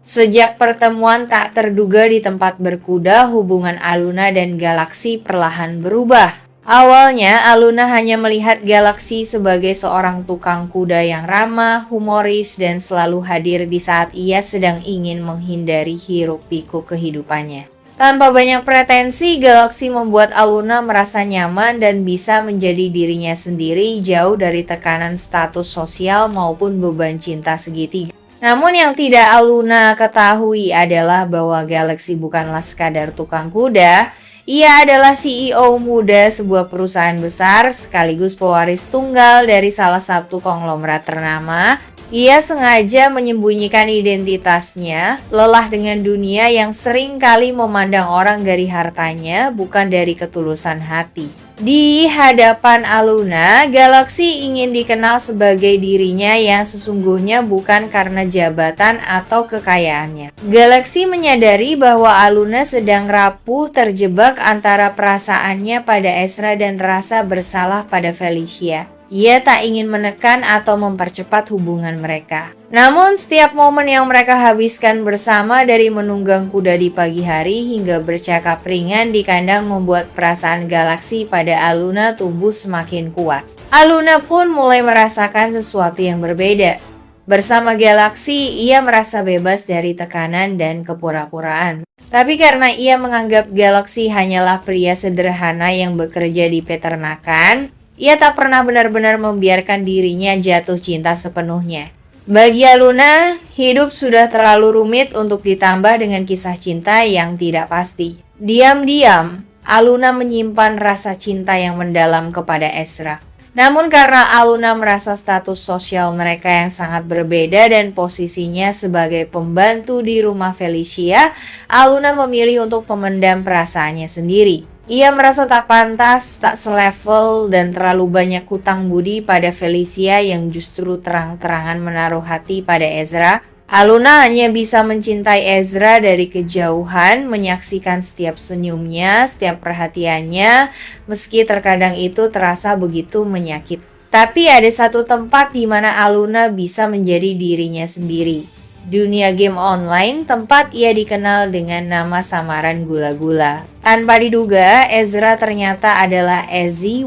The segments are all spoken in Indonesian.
Sejak pertemuan tak terduga di tempat berkuda, hubungan Aluna dan Galaksi perlahan berubah. Awalnya, Aluna hanya melihat Galaksi sebagai seorang tukang kuda yang ramah, humoris, dan selalu hadir di saat ia sedang ingin menghindari hiruk-pikuk kehidupannya. Tanpa banyak pretensi, Galaksi membuat Aluna merasa nyaman dan bisa menjadi dirinya sendiri, jauh dari tekanan status sosial maupun beban cinta segitiga. Namun yang tidak Aluna ketahui adalah bahwa Galaksi bukanlah sekadar tukang kuda. Ia adalah CEO muda sebuah perusahaan besar sekaligus pewaris tunggal dari salah satu konglomerat ternama. Ia sengaja menyembunyikan identitasnya, lelah dengan dunia yang sering kali memandang orang dari hartanya, bukan dari ketulusan hati. Di hadapan Aluna, Galaksi ingin dikenal sebagai dirinya yang sesungguhnya, bukan karena jabatan atau kekayaannya. Galaksi menyadari bahwa Aluna sedang rapuh terjebak antara perasaannya pada Ezra dan rasa bersalah pada Felicia. Ia tak ingin menekan atau mempercepat hubungan mereka. Namun setiap momen yang mereka habiskan bersama, dari menunggang kuda di pagi hari hingga bercakap ringan di kandang, membuat perasaan Galaksi pada Aluna tumbuh semakin kuat. Aluna pun mulai merasakan sesuatu yang berbeda. Bersama Galaksi, ia merasa bebas dari tekanan dan kepura-puraan. Tapi karena ia menganggap Galaksi hanyalah pria sederhana yang bekerja di peternakan, ia tak pernah benar-benar membiarkan dirinya jatuh cinta sepenuhnya. Bagi Aluna, hidup sudah terlalu rumit untuk ditambah dengan kisah cinta yang tidak pasti. Diam-diam, Aluna menyimpan rasa cinta yang mendalam kepada Ezra. Namun karena Aluna merasa status sosial mereka yang sangat berbeda dan posisinya sebagai pembantu di rumah Felicia, Aluna memilih untuk memendam perasaannya sendiri. Ia merasa tak pantas, tak selevel, dan terlalu banyak hutang budi pada Felicia yang justru terang-terangan menaruh hati pada Ezra. Aluna hanya bisa mencintai Ezra dari kejauhan, menyaksikan setiap senyumnya, setiap perhatiannya, meski terkadang itu terasa begitu menyakitkan. Tapi ada satu tempat di mana Aluna bisa menjadi dirinya sendiri. Dunia game online, tempat ia dikenal dengan nama samaran Gula-Gula. Tanpa diduga, Ezra ternyata adalah Ezzy,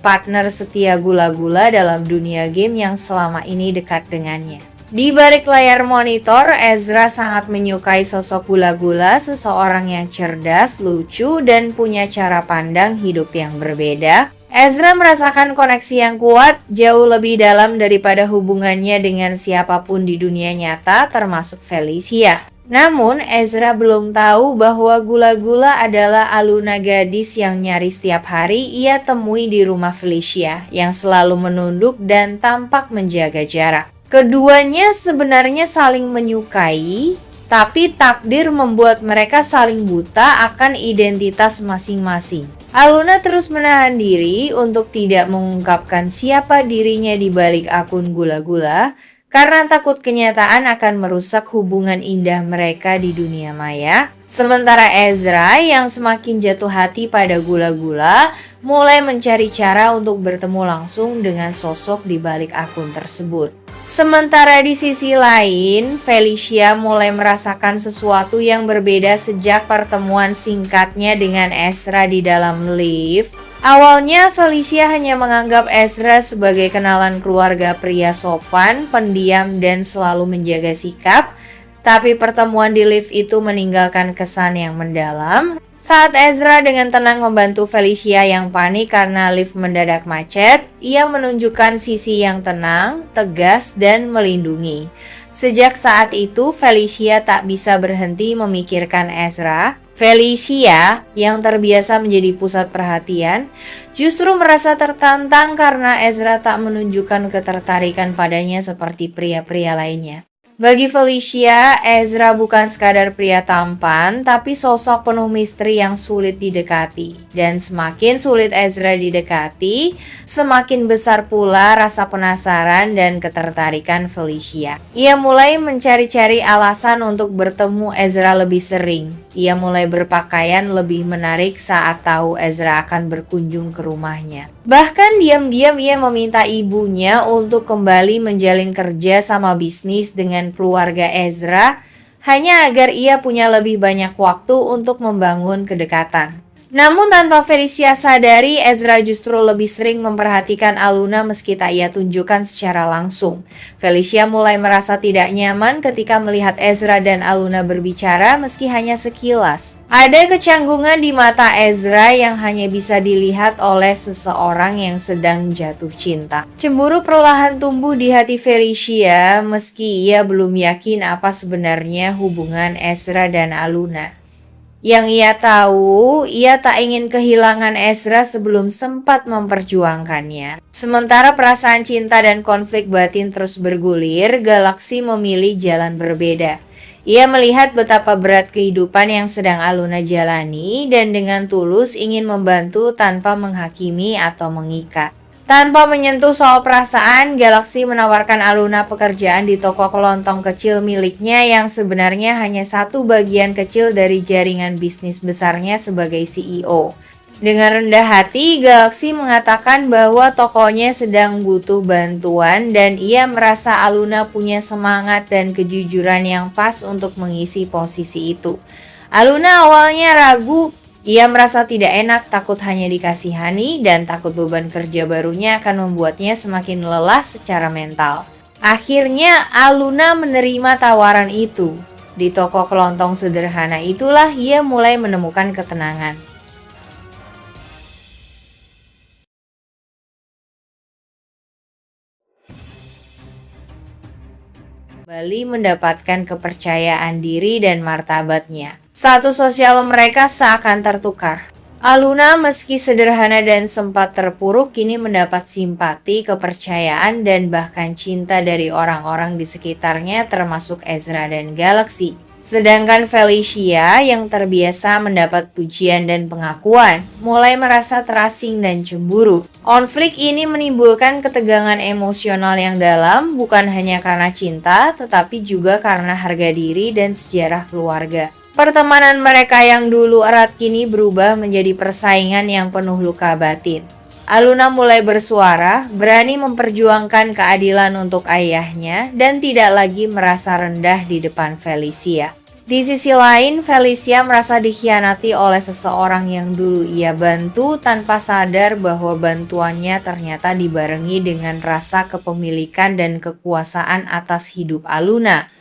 partner setia Gula-Gula dalam dunia game yang selama ini dekat dengannya. Di balik layar monitor, Ezra sangat menyukai sosok Gula-Gula, seseorang yang cerdas, lucu, dan punya cara pandang hidup yang berbeda. Ezra merasakan koneksi yang kuat, jauh lebih dalam daripada hubungannya dengan siapapun di dunia nyata, termasuk Felicia. Namun, Ezra belum tahu bahwa Gula-Gula adalah Aluna, gadis yang nyaris setiap hari ia temui di rumah Felicia, yang selalu menunduk dan tampak menjaga jarak. Keduanya sebenarnya saling menyukai, tapi takdir membuat mereka saling buta akan identitas masing-masing. Aluna terus menahan diri untuk tidak mengungkapkan siapa dirinya di balik akun Gula-Gula, karena takut kenyataan akan merusak hubungan indah mereka di dunia maya. Sementara Ezra yang semakin jatuh hati pada Gula-Gula mulai mencari cara untuk bertemu langsung dengan sosok di balik akun tersebut. Sementara di sisi lain, Felicia mulai merasakan sesuatu yang berbeda sejak pertemuan singkatnya dengan Ezra di dalam lift. Awalnya, Felicia hanya menganggap Ezra sebagai kenalan keluarga pria sopan, pendiam, dan selalu menjaga sikap. Tapi pertemuan di lift itu meninggalkan kesan yang mendalam. Saat Ezra dengan tenang membantu Felicia yang panik karena lift mendadak macet, ia menunjukkan sisi yang tenang, tegas, dan melindungi. Sejak saat itu, Felicia tak bisa berhenti memikirkan Ezra. Felicia, yang terbiasa menjadi pusat perhatian, justru merasa tertantang karena Ezra tak menunjukkan ketertarikan padanya seperti pria-pria lainnya. Bagi Felicia, Ezra bukan sekadar pria tampan, tapi sosok penuh misteri yang sulit didekati. Dan semakin sulit Ezra didekati, semakin besar pula rasa penasaran dan ketertarikan Felicia. Ia mulai mencari-cari alasan untuk bertemu Ezra lebih sering. Ia mulai berpakaian lebih menarik saat tahu Ezra akan berkunjung ke rumahnya. Bahkan diam-diam ia meminta ibunya untuk kembali menjalin kerja sama bisnis dengan keluarga Ezra. hanya agar ia punya lebih banyak waktu untuk membangun kedekatan. Namun tanpa Felicia sadari, Ezra justru lebih sering memperhatikan Aluna meski tak ia tunjukkan secara langsung. Felicia mulai merasa tidak nyaman ketika melihat Ezra dan Aluna berbicara meski hanya sekilas. Ada kecanggungan di mata Ezra yang hanya bisa dilihat oleh seseorang yang sedang jatuh cinta. Cemburu perlahan tumbuh di hati Felicia meski ia belum yakin apa sebenarnya hubungan Ezra dan Aluna. Yang ia tahu, ia tak ingin kehilangan Ezra sebelum sempat memperjuangkannya. Sementara perasaan cinta dan konflik batin terus bergulir, Galaksi memilih jalan berbeda. Ia melihat betapa berat kehidupan yang sedang Aluna jalani dan dengan tulus ingin membantu tanpa menghakimi atau mengikat. Tanpa menyentuh soal perasaan, Galaksi menawarkan Aluna pekerjaan di toko kelontong kecil miliknya yang sebenarnya hanya satu bagian kecil dari jaringan bisnis besarnya sebagai CEO. Dengan rendah hati, Galaksi mengatakan bahwa tokonya sedang butuh bantuan dan ia merasa Aluna punya semangat dan kejujuran yang pas untuk mengisi posisi itu. Aluna awalnya ragu. Ia merasa tidak enak, takut hanya dikasihani, dan takut beban kerja barunya akan membuatnya semakin lelah secara mental. Akhirnya, Aluna menerima tawaran itu. Di toko kelontong sederhana itulah ia mulai menemukan ketenangan. Kembali mendapatkan kepercayaan diri dan martabatnya. Status sosial mereka seakan tertukar. Aluna meski sederhana dan sempat terpuruk kini mendapat simpati, kepercayaan, dan bahkan cinta dari orang-orang di sekitarnya termasuk Ezra dan Galaksi. Sedangkan Felicia yang terbiasa mendapat pujian dan pengakuan, mulai merasa terasing dan cemburu. Konflik ini menimbulkan ketegangan emosional yang dalam, bukan hanya karena cinta, tetapi juga karena harga diri dan sejarah keluarga. Pertemanan mereka yang dulu erat kini berubah menjadi persaingan yang penuh luka batin. Aluna mulai bersuara, berani memperjuangkan keadilan untuk ayahnya, dan tidak lagi merasa rendah di depan Felicia. Di sisi lain, Felicia merasa dikhianati oleh seseorang yang dulu ia bantu tanpa sadar bahwa bantuannya ternyata dibarengi dengan rasa kepemilikan dan kekuasaan atas hidup Aluna.